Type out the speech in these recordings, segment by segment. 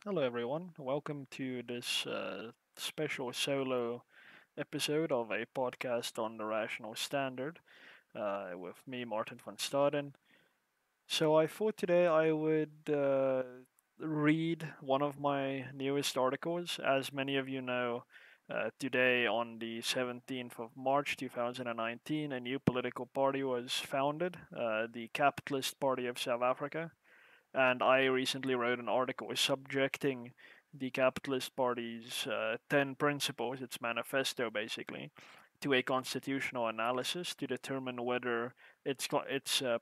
Hello, everyone. Welcome to this special solo episode of a podcast on the rational standard with me, Martin van Staden. So, I thought today I would read one of my newest articles. As many of you know, today, on the 17th of March 2019, a new political party was founded, the Capitalist Party of South Africa. And I recently wrote an article subjecting the Capitalist Party's 10 principles, its manifesto basically, to a constitutional analysis to determine whether its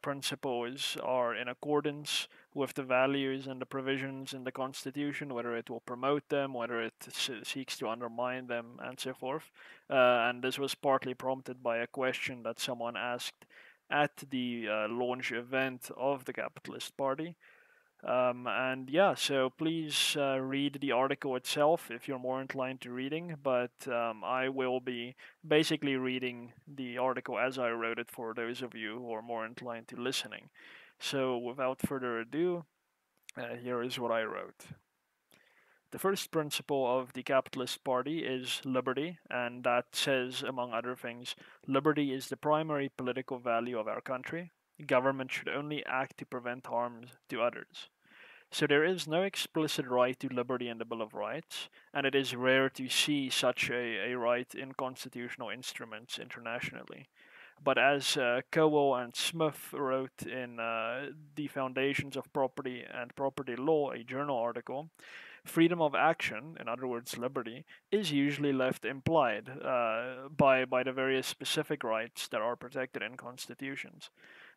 principles are in accordance with the values and the provisions in the Constitution, whether it will promote them, whether it seeks to undermine them, and so forth. And this was partly prompted by a question that someone asked at the launch event of the Capitalist Party. And yeah, so please read the article itself if you're more inclined to reading, but I will be basically reading the article as I wrote it for those of you who are more inclined to listening. So without further ado, here is what I wrote. The first principle of the Capitalist Party is liberty, and that says, among other things, liberty is the primary political value of our country. Government should only act to prevent harm to others. So there is no explicit right to liberty in the Bill of Rights, and it is rare to see such a right in constitutional instruments internationally. But as Cowell and Smith wrote in The Foundations of Property and Property Law, a journal article, freedom of action, in other words, liberty, is usually left implied by the various specific rights that are protected in constitutions.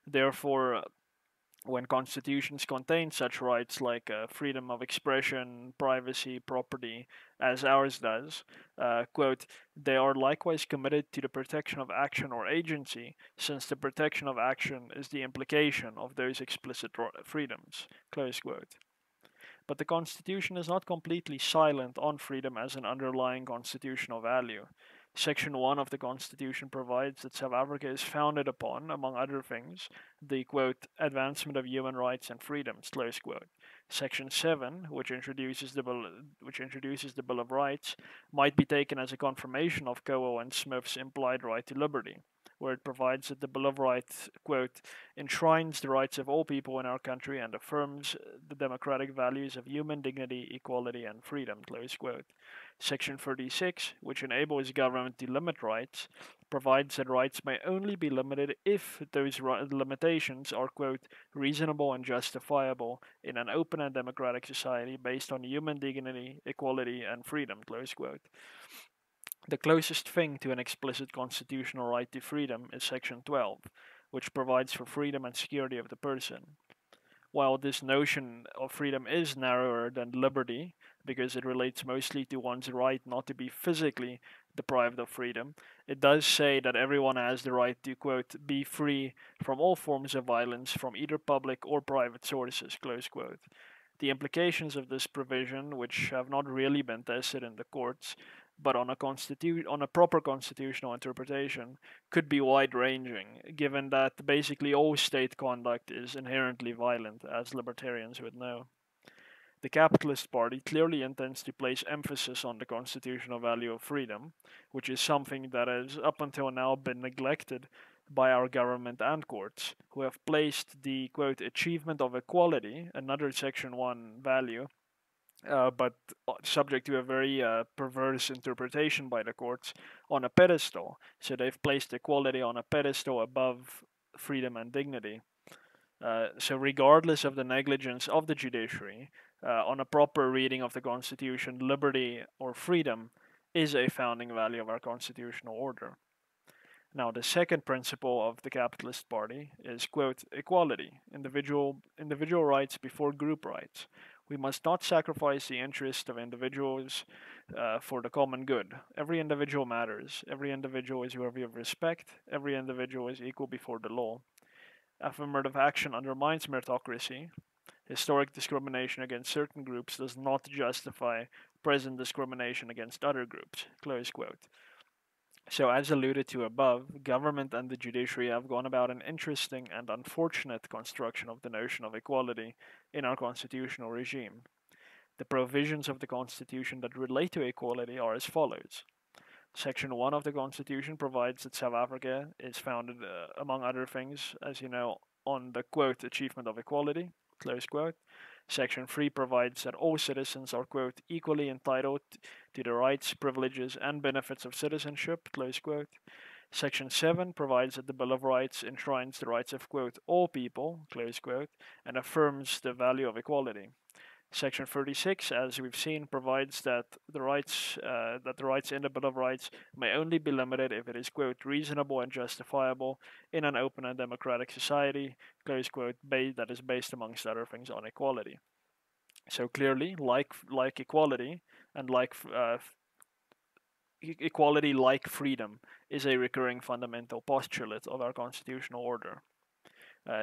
Therefore, when constitutions contain such rights like freedom of expression, privacy, property, as ours does, quote, they are likewise committed to the protection of action or agency, since the protection of action is the implication of those explicit freedoms, close quote. But the Constitution is not completely silent on freedom as an underlying constitutional value. Section 1 of the Constitution provides that South Africa is founded upon, among other things, the quote, advancement of human rights and freedoms, close quote. Section 7, which introduces the Bill of Rights, might be taken as a confirmation of Cowell and Smith's implied right to liberty, where it provides that the Bill of Rights, quote, enshrines the rights of all people in our country and affirms the democratic values of human dignity, equality, and freedom, close quote. Section 36, which enables government to limit rights, provides that rights may only be limited if those limitations are, quote, reasonable and justifiable in an open and democratic society based on human dignity, equality, and freedom, close quote. The closest thing to an explicit constitutional right to freedom is Section 12, which provides for freedom and security of the person. While this notion of freedom is narrower than liberty, because it relates mostly to one's right not to be physically deprived of freedom, it does say that everyone has the right to, quote, be free from all forms of violence from either public or private sources, close quote. The implications of this provision, which have not really been tested in the courts, but on a proper constitutional interpretation, could be wide-ranging, given that basically all state conduct is inherently violent, as libertarians would know. The Capitalist Party clearly intends to place emphasis on the constitutional value of freedom, which is something that has up until now been neglected by our government and courts, who have placed the quote achievement of equality, another Section 1 value, but subject to a very perverse interpretation by the courts, on a pedestal. So they've placed equality on a pedestal above freedom and dignity. So, regardless of the negligence of the judiciary, on a proper reading of the Constitution, liberty or freedom is a founding value of our constitutional order. Now, the second principle of the Capitalist Party is, quote, equality, individual rights before group rights. We must not sacrifice the interest of individuals for the common good. Every individual matters. Every individual is worthy of respect. Every individual is equal before the law. Affirmative action undermines meritocracy. Historic discrimination against certain groups does not justify present discrimination against other groups. Close quote. So, as alluded to above, government and the judiciary have gone about an interesting and unfortunate construction of the notion of equality in our constitutional regime. The provisions of the Constitution that relate to equality are as follows. Section 1 of the Constitution provides that South Africa is founded, among other things, as you know, on the quote, achievement of equality, close quote. Section 3 provides that all citizens are, quote, equally entitled to the rights, privileges, and benefits of citizenship, close quote. Section 7 provides that the Bill of Rights enshrines the rights of, quote, all people, close quote, and affirms the value of equality. Section 36, as we've seen, provides that the rights in the Bill of Rights may only be limited if it is, quote, reasonable and justifiable in an open and democratic society, close quote, that is based, amongst other things, on equality. So clearly, like equality and equality like freedom is a recurring fundamental postulate of our constitutional order.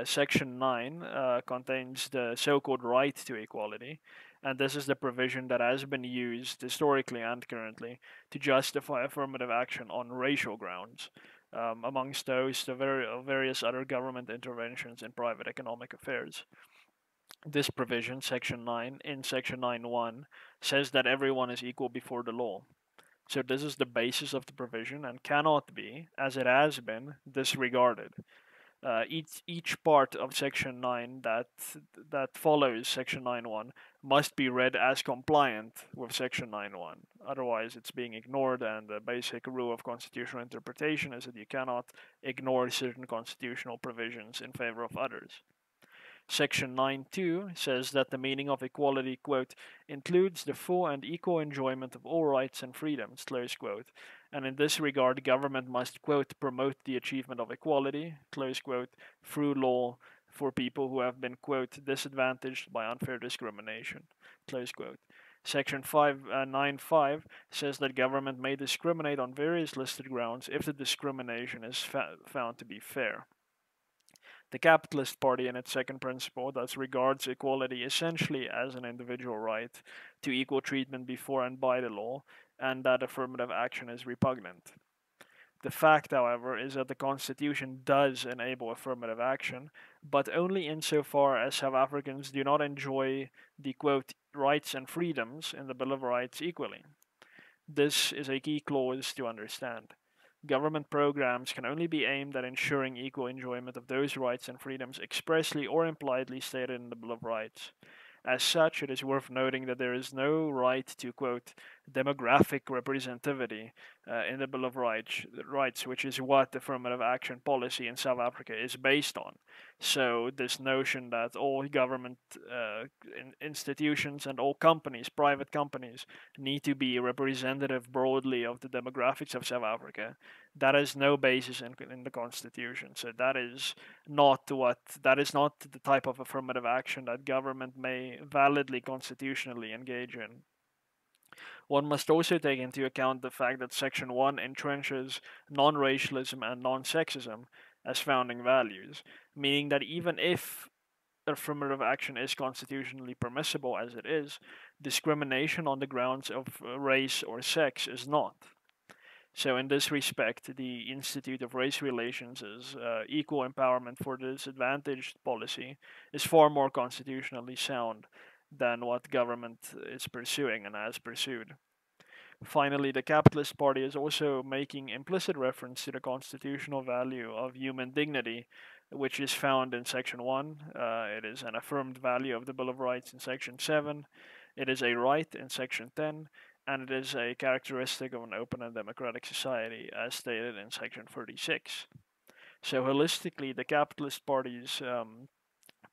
Section 9 contains the so-called right to equality, and this is the provision that has been used historically and currently to justify affirmative action on racial grounds, amongst those the various other government interventions in private economic affairs. This provision, Section 9, in Section 9.1, says that everyone is equal before the law. So this is the basis of the provision and cannot be, as it has been, disregarded. Each part of Section 9 that follows Section 9.1 must be read as compliant with Section 9.1. Otherwise, it's being ignored, and the basic rule of constitutional interpretation is that you cannot ignore certain constitutional provisions in favor of others. Section 9.2 says that the meaning of equality, quote, includes the full and equal enjoyment of all rights and freedoms, close quote, and in this regard, government must, quote, promote the achievement of equality, close quote, through law for people who have been, quote, disadvantaged by unfair discrimination, close quote. Section 9.5 says that government may discriminate on various listed grounds if the discrimination is found to be fair. The capitalist party, in its second principle, thus regards equality essentially as an individual right to equal treatment before and by the law, and that affirmative action is repugnant. The fact, however, is that the Constitution does enable affirmative action, but only insofar as South Africans do not enjoy the, quote, rights and freedoms in the Bill of Rights equally. This is a key clause to understand. Government programs can only be aimed at ensuring equal enjoyment of those rights and freedoms expressly or impliedly stated in the Bill of Rights. As such, it is worth noting that there is no right to, quote, demographic representativity in the Bill of Rights, which is what affirmative action policy in South Africa is based on. So this notion that all government institutions and all companies, private companies, need to be representative broadly of the demographics of South Africa, that has no basis in the Constitution. So that is not the type of affirmative action that government may validly constitutionally engage in. One must also take into account the fact that Section 1 entrenches non-racialism and non-sexism as founding values, meaning that even if affirmative action is constitutionally permissible as it is, discrimination on the grounds of race or sex is not. So in this respect, the Institute of Race Relations' equal empowerment for the disadvantaged policy is far more constitutionally sound than what government is pursuing and has pursued. Finally, the Capitalist Party is also making implicit reference to the constitutional value of human dignity, which is found in Section 1. It is an affirmed value of the Bill of Rights in Section 7. It is a right in Section 10, and it is a characteristic of an open and democratic society, as stated in Section 36. So holistically, the Capitalist Party's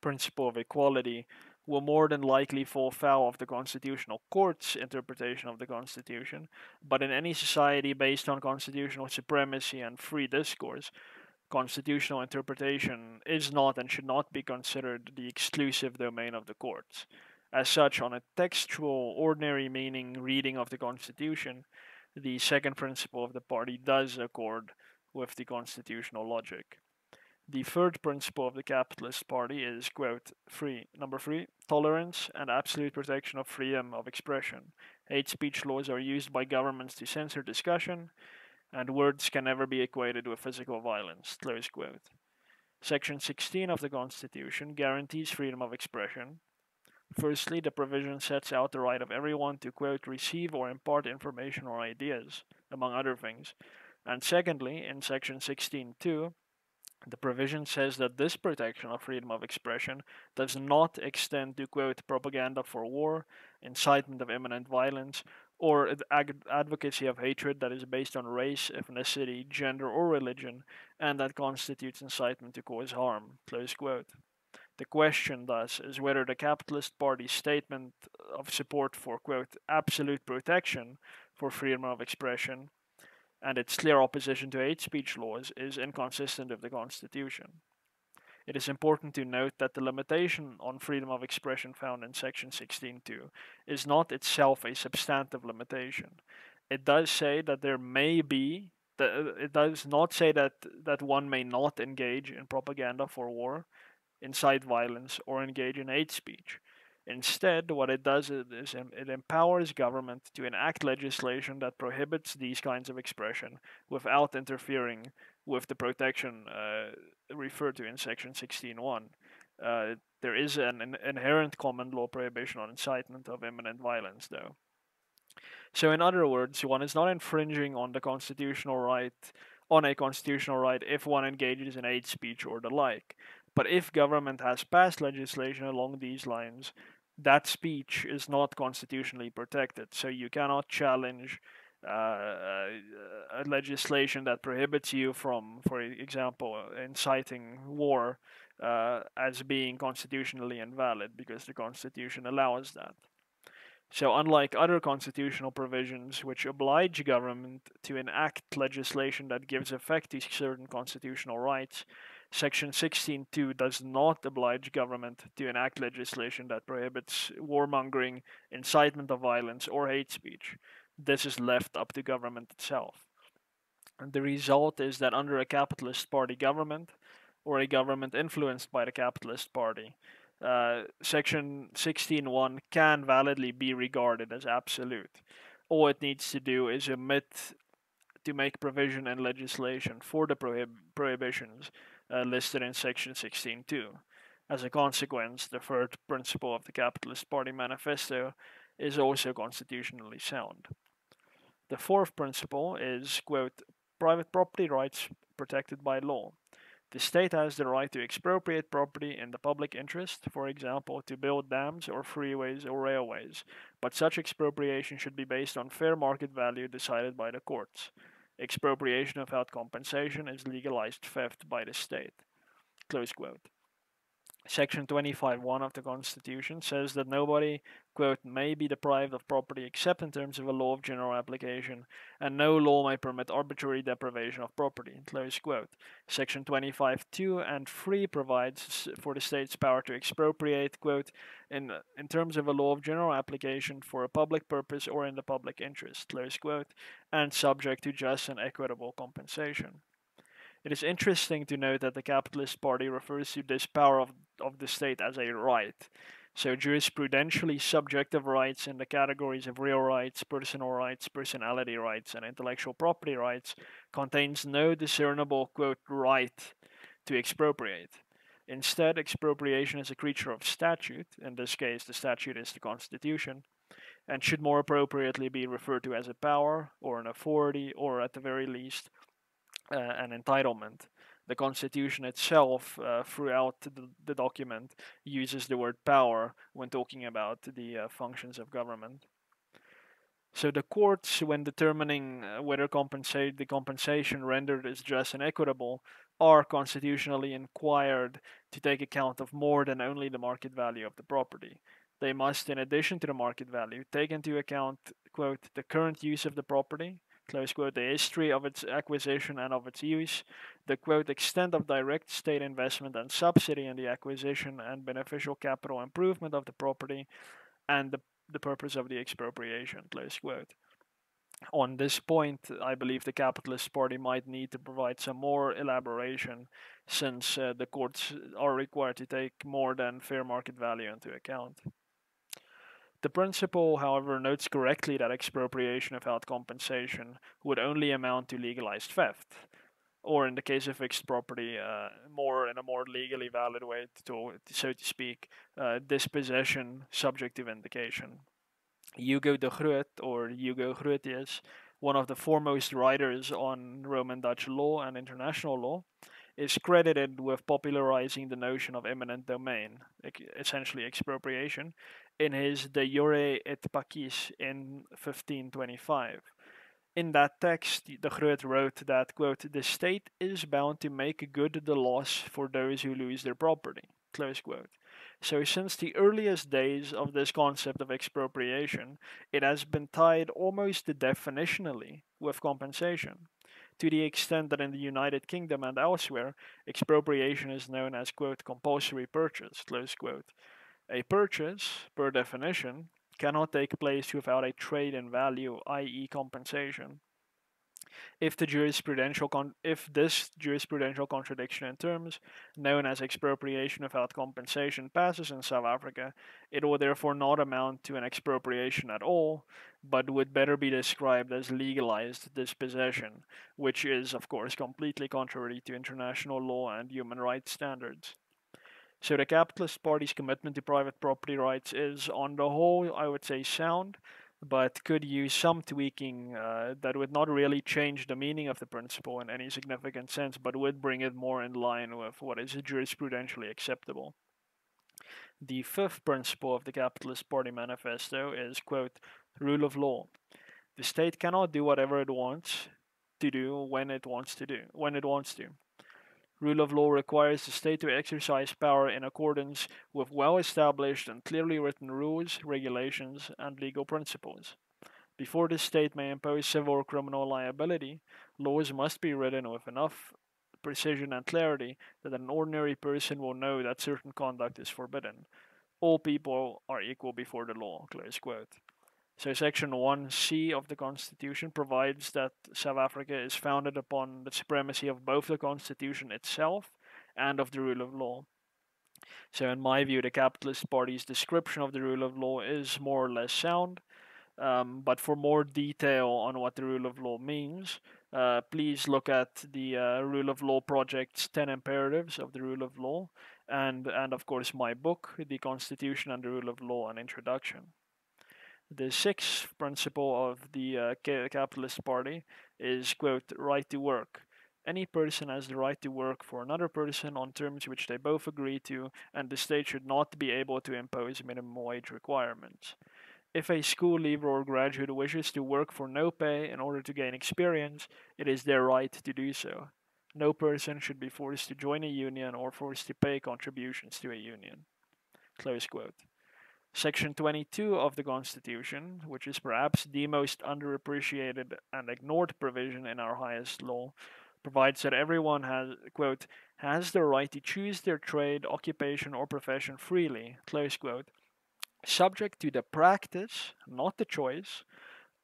principle of equality will more than likely fall foul of the Constitutional Court's interpretation of the Constitution, but in any society based on constitutional supremacy and free discourse, constitutional interpretation is not and should not be considered the exclusive domain of the courts. As such, on a textual, ordinary meaning reading of the Constitution, the second principle of the party does accord with the constitutional logic. The third principle of the Capitalist Party is, quote, number 3, tolerance and absolute protection of freedom of expression. Hate speech laws are used by governments to censor discussion, and words can never be equated with physical violence, close quote. Section 16 of the Constitution guarantees freedom of expression. Firstly, the provision sets out the right of everyone to, quote, receive or impart information or ideas, among other things. And secondly, in section 16.2, the provision says that this protection of freedom of expression does not extend to, quote, propaganda for war, incitement of imminent violence, or advocacy of hatred that is based on race, ethnicity, gender, or religion, and that constitutes incitement to cause harm, close quote. The question, thus, is whether the Capitalist Party's statement of support for, quote, absolute protection for freedom of expression and its clear opposition to hate speech laws is inconsistent with the Constitution. It is important to note that the limitation on freedom of expression found in Section 16.2 is not itself a substantive limitation. It does say that there may be, it does not say that one may not engage in propaganda for war, incite violence, or engage in hate speech. Instead, what it does is it empowers government to enact legislation that prohibits these kinds of expression without interfering with the protection referred to in Section 16.1. There is an inherent common law prohibition on incitement of imminent violence, though. So, in other words, one is not infringing on the constitutional right, on a constitutional right, if one engages in hate speech or the like. But if government has passed legislation along these lines, that speech is not constitutionally protected. So you cannot challenge a legislation that prohibits you from, for example, inciting war as being constitutionally invalid because the Constitution allows that. So, unlike other constitutional provisions which oblige government to enact legislation that gives effect to certain constitutional rights, Section 16.2 does not oblige government to enact legislation that prohibits warmongering, incitement of violence, or hate speech. This is left up to government itself. And the result is that under a capitalist party government, or a government influenced by the capitalist party, Section 16.1 can validly be regarded as absolute. All it needs to do is omit to make provision in legislation for the prohibitions listed in Section 16.2. As a consequence, the third principle of the Capitalist Party manifesto is also constitutionally sound. The fourth principle is, quote, private property rights protected by law. The state has the right to expropriate property in the public interest, for example, to build dams or freeways or railways, but such expropriation should be based on fair market value decided by the courts. Expropriation without compensation is legalized theft by the state. Close quote. Section 25.1 of the Constitution says that nobody, quote, may be deprived of property except in terms of a law of general application, and no law may permit arbitrary deprivation of property, close quote. Section 25.2 and 3 provides for the state's power to expropriate, quote, in terms of a law of general application for a public purpose or in the public interest, close quote, and subject to just and equitable compensation. It is interesting to note that the Capitalist Party refers to this power of the state as a right. So, jurisprudentially subjective rights in the categories of real rights, personal rights, personality rights, and intellectual property rights contains no discernible, quote, right to expropriate. Instead, expropriation is a creature of statute. In this case, the statute is the Constitution, and should more appropriately be referred to as a power, or an authority, or at the very least, an entitlement. The Constitution itself, throughout the document, uses the word power when talking about the functions of government. So the courts, when determining whether the compensation rendered is just and equitable, are constitutionally inquired to take account of more than only the market value of the property. They must, in addition to the market value, take into account, quote, the current use of the property, close quote, the history of its acquisition and of its use, the, quote, extent of direct state investment and subsidy in the acquisition and beneficial capital improvement of the property, and the purpose of the expropriation, close quote. On this point, I believe the Capitalist Party might need to provide some more elaboration, since the courts are required to take more than fair market value into account. The principle, however, notes correctly that expropriation without compensation would only amount to legalized theft. or in the case of fixed property, more in a more legally valid way, so to speak, dispossession subject to vindication. Hugo de Groot, or Hugo Grotius, one of the foremost writers on Roman Dutch law and international law, is credited with popularizing the notion of eminent domain, essentially expropriation, in his De Jure et Pacis in 1525. In that text, de Groot wrote that, quote, the state is bound to make good the loss for those who lose their property, close quote. So, since the earliest days of this concept of expropriation, it has been tied almost definitionally with compensation, to the extent that in the United Kingdom and elsewhere, expropriation is known as, quote, compulsory purchase, close quote. A purchase, per definition, cannot take place without a trade in value, i.e., compensation. If this jurisprudential contradiction in terms, known as expropriation without compensation, passes in South Africa, it will therefore not amount to an expropriation at all, but would better be described as legalized dispossession, which is, of course, completely contrary to international law and human rights standards. So the Capitalist Party's commitment to private property rights is, on the whole, I would say sound, but could use some tweaking that would not really change the meaning of the principle in any significant sense, but would bring it more in line with what is jurisprudentially acceptable. The fifth principle of the Capitalist Party manifesto is, quote, rule of law. The state cannot do whatever it wants to do when it wants to. Rule of law requires the state to exercise power in accordance with well established and clearly written rules, regulations, and legal principles. Before the state may impose civil or criminal liability, laws must be written with enough precision and clarity that an ordinary person will know that certain conduct is forbidden. All people are equal before the law. Close quote. So, Section 1C of the Constitution provides that South Africa is founded upon the supremacy of both the Constitution itself and of the rule of law. So, in my view, the Capitalist Party's description of the rule of law is more or less sound. But for more detail on what the rule of law means, please look at the Rule of Law Project's 10 Imperatives of the Rule of Law, and of course, my book, The Constitution and the Rule of Law, an Introduction. The sixth principle of the Capitalist Party is, quote, right to work. Any person has the right to work for another person on terms which they both agree to, and the state should not be able to impose minimum wage requirements. If a school leaver or graduate wishes to work for no pay in order to gain experience, it is their right to do so. No person should be forced to join a union or forced to pay contributions to a union. Close quote. Section 22 of the Constitution, which is perhaps the most underappreciated and ignored provision in our highest law, provides that everyone has, quote, has the right to choose their trade, occupation, or profession freely, close quote, subject to the practice, not the choice,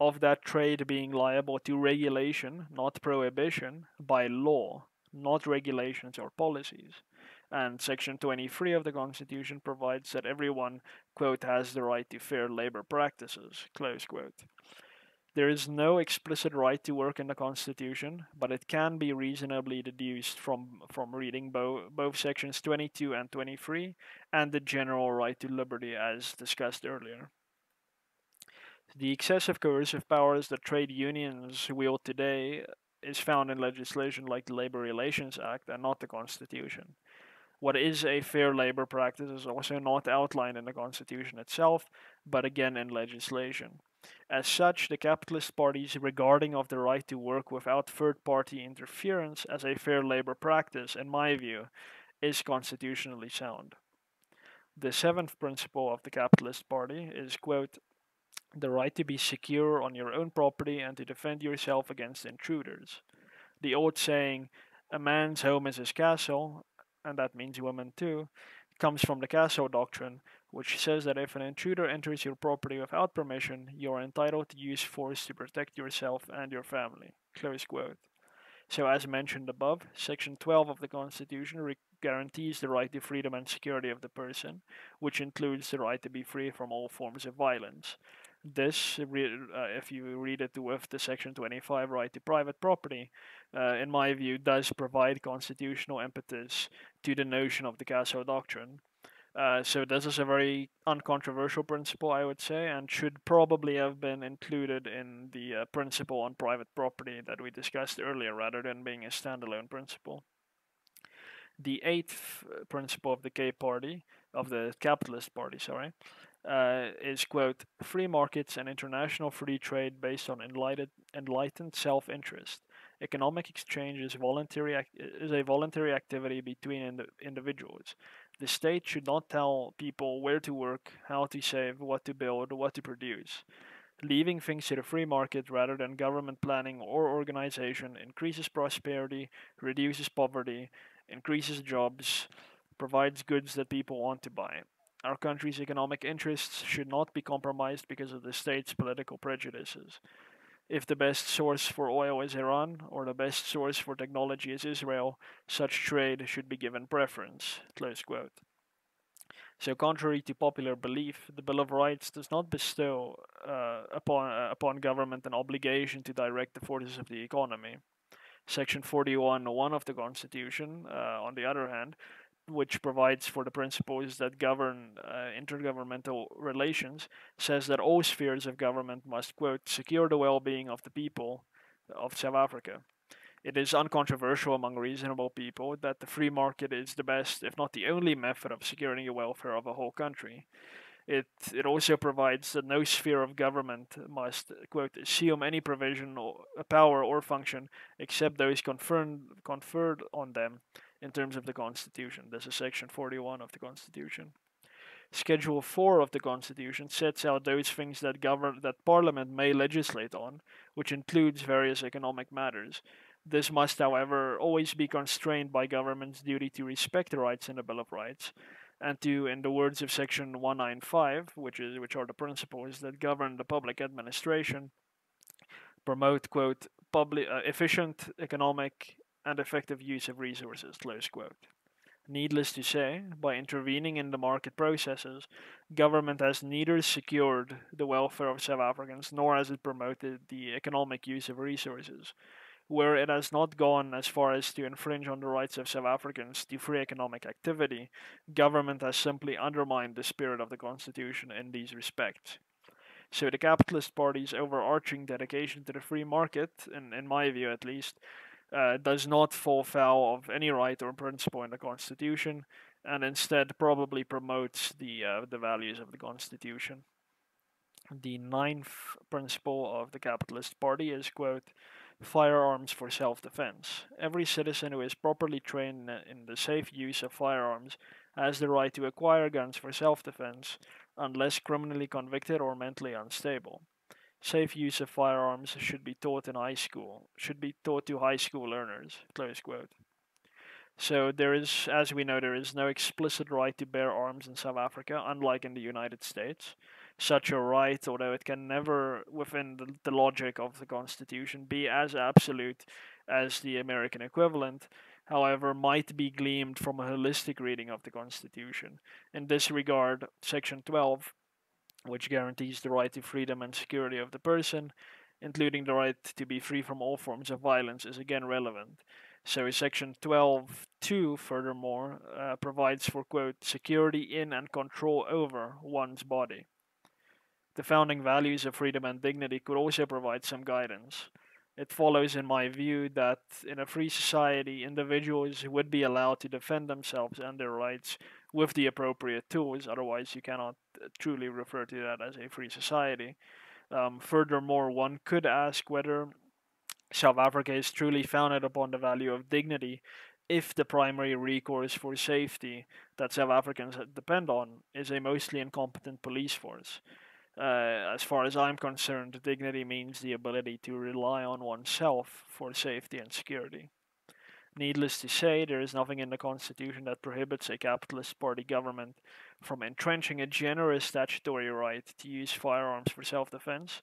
of that trade being liable to regulation, not prohibition, by law, not regulations or policies. And Section 23 of the Constitution provides that everyone, quote, has the right to fair labor practices, close quote. There is no explicit right to work in the Constitution, but it can be reasonably deduced from reading both Sections 22 and 23 and the general right to liberty as discussed earlier. The excessive coercive powers that trade unions wield today is found in legislation like the Labor Relations Act and not the Constitution. What is a fair labor practice is also not outlined in the Constitution itself, but again in legislation. As such, the Capitalist Party's regarding of the right to work without third-party interference as a fair labor practice, in my view, is constitutionally sound. The seventh principle of the Capitalist Party is, quote, the right to be secure on your own property and to defend yourself against intruders. The old saying, a man's home is his castle, and that means women too, comes from the castle doctrine, which says that if an intruder enters your property without permission, you are entitled to use force to protect yourself and your family. Close quote. So, as mentioned above, Section 12 of the Constitution guarantees the right to freedom and security of the person, which includes the right to be free from all forms of violence. This, if you read it with the Section 25 right to private property, in my view, does provide constitutional impetus to the notion of the Caso Doctrine. So this is a very uncontroversial principle, I would say, and should probably have been included in the principle on private property that we discussed earlier, rather than being a standalone principle. The eighth principle of the capitalist party, sorry, is, quote, free markets and international free trade based on enlightened self-interest. Economic exchange is a voluntary activity between individuals. The state should not tell people where to work, how to save, what to build, what to produce. Leaving things to the free market rather than government planning or organization increases prosperity, reduces poverty, increases jobs, provides goods that people want to buy. Our country's economic interests should not be compromised because of the state's political prejudices. If the best source for oil is Iran or the best source for technology is Israel, such trade should be given preference. Close quote. So, contrary to popular belief, the Bill of Rights does not bestow upon government an obligation to direct the forces of the economy. Section 41(1) of the Constitution, on the other hand, which provides for the principles that govern intergovernmental relations, says that all spheres of government must, quote, secure the well being of the people of South Africa. It is uncontroversial among reasonable people that the free market is the best, if not the only method of securing the welfare of a whole country. It also provides that no sphere of government must, quote, assume any provision or power or function except those conferred on them in terms of the Constitution. This is Section 41 of the Constitution. Schedule 4 of the Constitution sets out those things that Parliament may legislate on, which includes various economic matters. This must, however, always be constrained by government's duty to respect the rights in the Bill of Rights, and to, in the words of Section 195, which are the principles that govern the public administration, promote, quote, efficient, economic, and effective use of resources, close quote. Needless to say, by intervening in the market processes, government has neither secured the welfare of South Africans nor has it promoted the economic use of resources. Where it has not gone as far as to infringe on the rights of South Africans to free economic activity, government has simply undermined the spirit of the Constitution in these respects. So the capitalist party's overarching dedication to the free market, in my view at least, does not fall foul of any right or principle in the Constitution, and instead probably promotes the values of the Constitution. The ninth principle of the capitalist party is, quote, firearms for self-defense. Every citizen who is properly trained in the safe use of firearms has the right to acquire guns for self-defense unless criminally convicted or mentally unstable. Safe use of firearms should be taught to high school learners. Close quote. So there is, as we know, there is no explicit right to bear arms in South Africa, unlike in the United States. Such a right, although it can never, within the logic of the Constitution, be as absolute as the American equivalent, however, might be gleaned from a holistic reading of the Constitution. In this regard, Section 12, which guarantees the right to freedom and security of the person, including the right to be free from all forms of violence, is again relevant. So Section 12(2), furthermore, provides for, quote, security in and control over one's body. The founding values of freedom and dignity could also provide some guidance. It follows, in my view, that in a free society, individuals would be allowed to defend themselves and their rights with the appropriate tools, otherwise, you cannot truly refer to that as a free society. Furthermore, one could ask whether South Africa is truly founded upon the value of dignity if the primary recourse for safety that South Africans depend on is a mostly incompetent police force. As far as I'm concerned, dignity means the ability to rely on oneself for safety and security. Needless to say, there is nothing in the Constitution that prohibits a capitalist party government from entrenching a generous statutory right to use firearms for self-defense,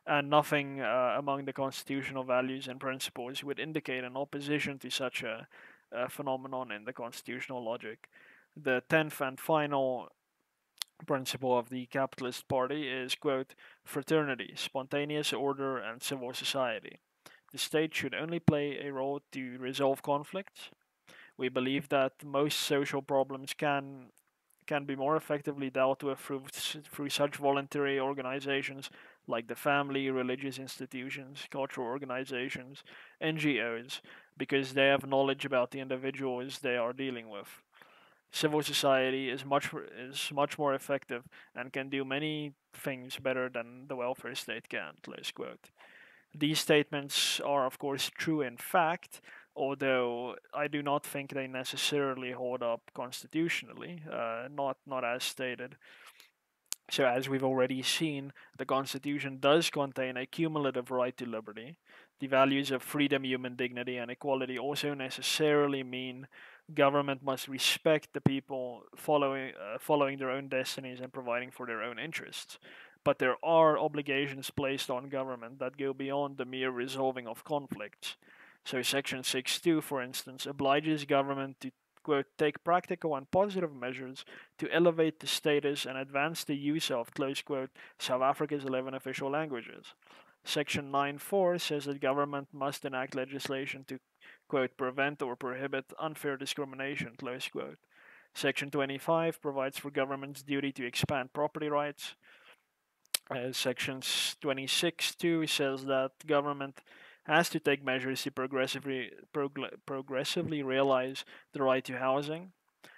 and nothing among the constitutional values and principles would indicate an opposition to such a phenomenon in the constitutional logic. The 10th and final principle of the capitalist party is, quote, fraternity, spontaneous order, and civil society. The state should only play a role to resolve conflicts. We believe that most social problems can be more effectively dealt with through such voluntary organizations like the family, religious institutions, cultural organizations, NGOs, because they have knowledge about the individuals they are dealing with. Civil society is much more effective and can do many things better than the welfare state can. Close quote. These statements are, of course, true in fact, although I do not think they necessarily hold up constitutionally, not as stated. So, as we've already seen, the Constitution does contain a cumulative right to liberty. The values of freedom, human dignity, and equality also necessarily mean government must respect the people following their own destinies and providing for their own interests. But there are obligations placed on government that go beyond the mere resolving of conflicts. So, Section 6.2, for instance, obliges government to, quote, take practical and positive measures to elevate the status and advance the use of, close quote, South Africa's 11 official languages. Section 9.4 says that government must enact legislation to, quote, prevent or prohibit unfair discrimination, close quote. Section 25 provides for government's duty to expand property rights. Section 26.2 says that government has to take measures to progressively realize the right to housing.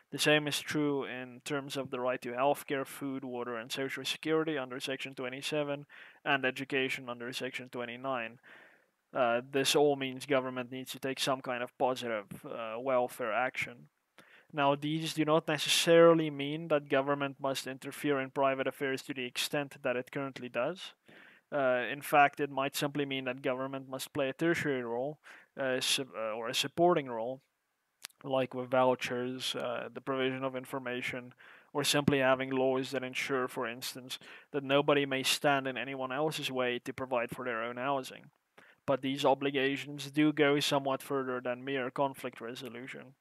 The same is true in terms of the right to healthcare, food, water, and social security under Section 27 and education under Section 29. This all means government needs to take some kind of positive welfare action. Now, these do not necessarily mean that government must interfere in private affairs to the extent that it currently does. In fact, it might simply mean that government must play a tertiary role or a supporting role, like with vouchers, the provision of information, or simply having laws that ensure, for instance, that nobody may stand in anyone else's way to provide for their own housing. But these obligations do go somewhat further than mere conflict resolution.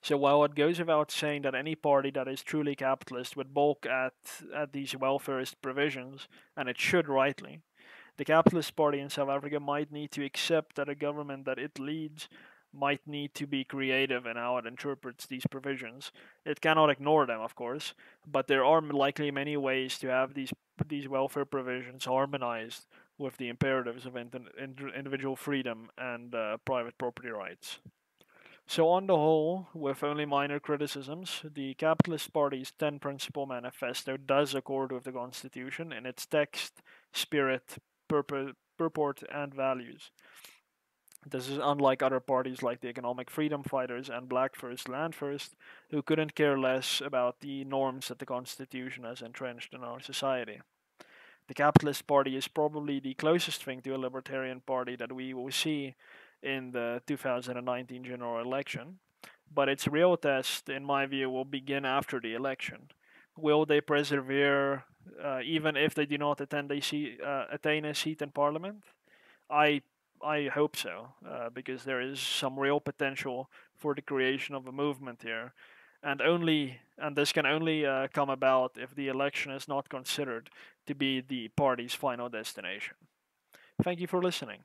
So while it goes without saying that any party that is truly capitalist would balk at these welfarist provisions, and it should rightly, the capitalist party in South Africa might need to accept that a government that it leads might need to be creative in how it interprets these provisions. It cannot ignore them, of course, but there are likely many ways to have these welfare provisions harmonized with the imperatives of individual freedom and private property rights. So, on the whole, with only minor criticisms, the Capitalist Party's 10 Principle Manifesto does accord with the Constitution in its text, spirit, purport, and values. This is unlike other parties like the Economic Freedom Fighters and Black First, Land First, who couldn't care less about the norms that the Constitution has entrenched in our society. The Capitalist Party is probably the closest thing to a libertarian party that we will see in the 2019 general election, but its real test, in my view, will begin after the election. Will they persevere even if they do not attain a seat in parliament? I I hope so, because there is some real potential for the creation of a movement here, and this can only come about if the election is not considered to be the party's final destination. Thank you for listening.